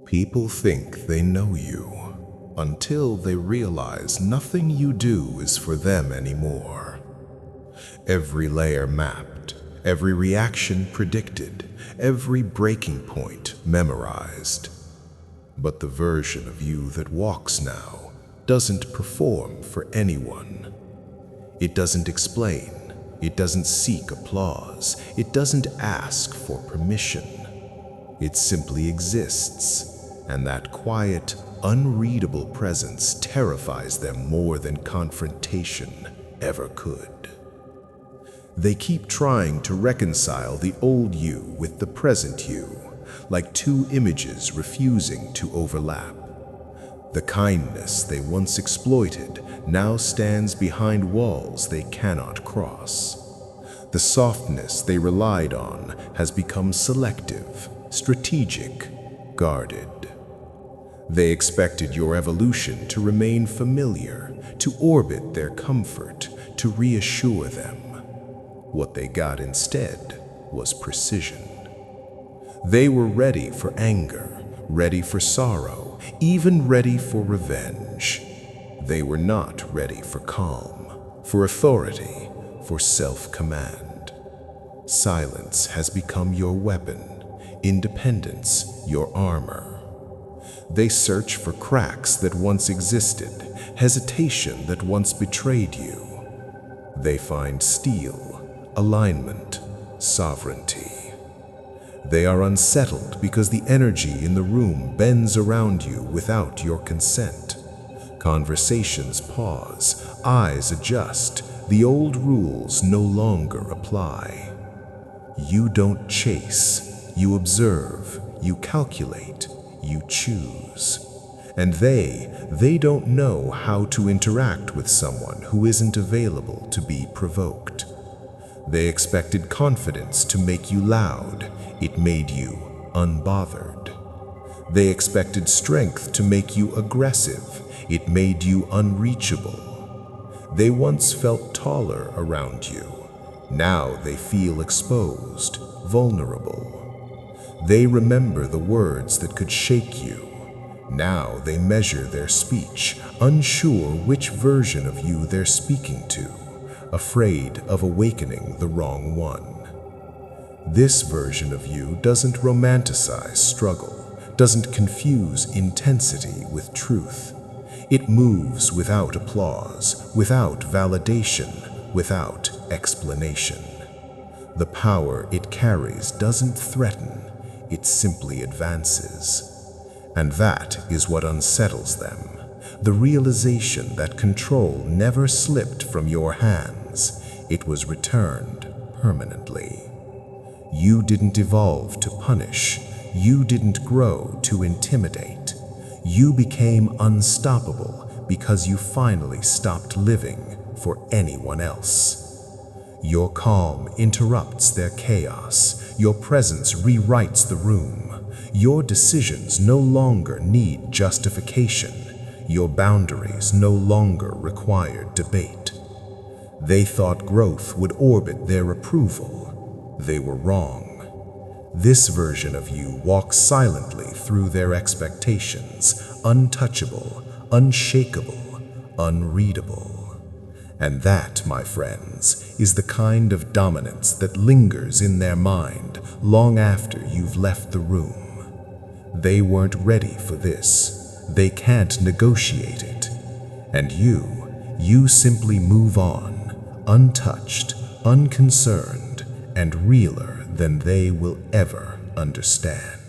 People think they know you until they realize nothing you do is for them anymore. Every layer mapped, every reaction predicted, every breaking point memorized. But the version of you that walks now doesn't perform for anyone. It doesn't explain. It doesn't seek applause. It doesn't ask for permission. It simply exists. And that quiet, unreadable presence terrifies them more than confrontation ever could. They keep trying to reconcile the old you with the present you, like two images refusing to overlap. The kindness they once exploited now stands behind walls they cannot cross. The softness they relied on has become selective, strategic, guarded. They expected your evolution to remain familiar, to orbit their comfort, to reassure them. What they got instead was precision. They were ready for anger, ready for sorrow, even ready for revenge. They were not ready for calm, for authority, for self-command. Silence has become your weapon, independence your armor. They search for cracks that once existed, hesitation that once betrayed you. They find steel, alignment, sovereignty. They are unsettled because the energy in the room bends around you without your consent. Conversations pause, eyes adjust, the old rules no longer apply. You don't chase, you observe, you calculate, you choose. And they don't know how to interact with someone who isn't available to be provoked. They expected confidence to make you loud. It made you unbothered. They expected strength to make you aggressive. It made you unreachable. They once felt taller around you. Now they feel exposed, vulnerable. They remember the words that could shake you. Now they measure their speech, unsure which version of you they're speaking to, afraid of awakening the wrong one. This version of you doesn't romanticize struggle, doesn't confuse intensity with truth. It moves without applause, without validation, without explanation. The power it carries doesn't threaten, it simply advances. And that is what unsettles them, the realization that control never slipped from your hands, it was returned permanently. You didn't evolve to punish, you didn't grow to intimidate. You became unstoppable because you finally stopped living for anyone else. Your calm interrupts their chaos. Your presence rewrites the room. Your decisions no longer need justification. Your boundaries no longer require debate. They thought growth would orbit their approval. They were wrong. This version of you walks silently through their expectations, untouchable, unshakable, unreadable. And that, my friends, is the kind of dominance that lingers in their mind long after you've left the room. They weren't ready for this. They can't negotiate it. And you simply move on, untouched, unconcerned, and realer than they will ever understand.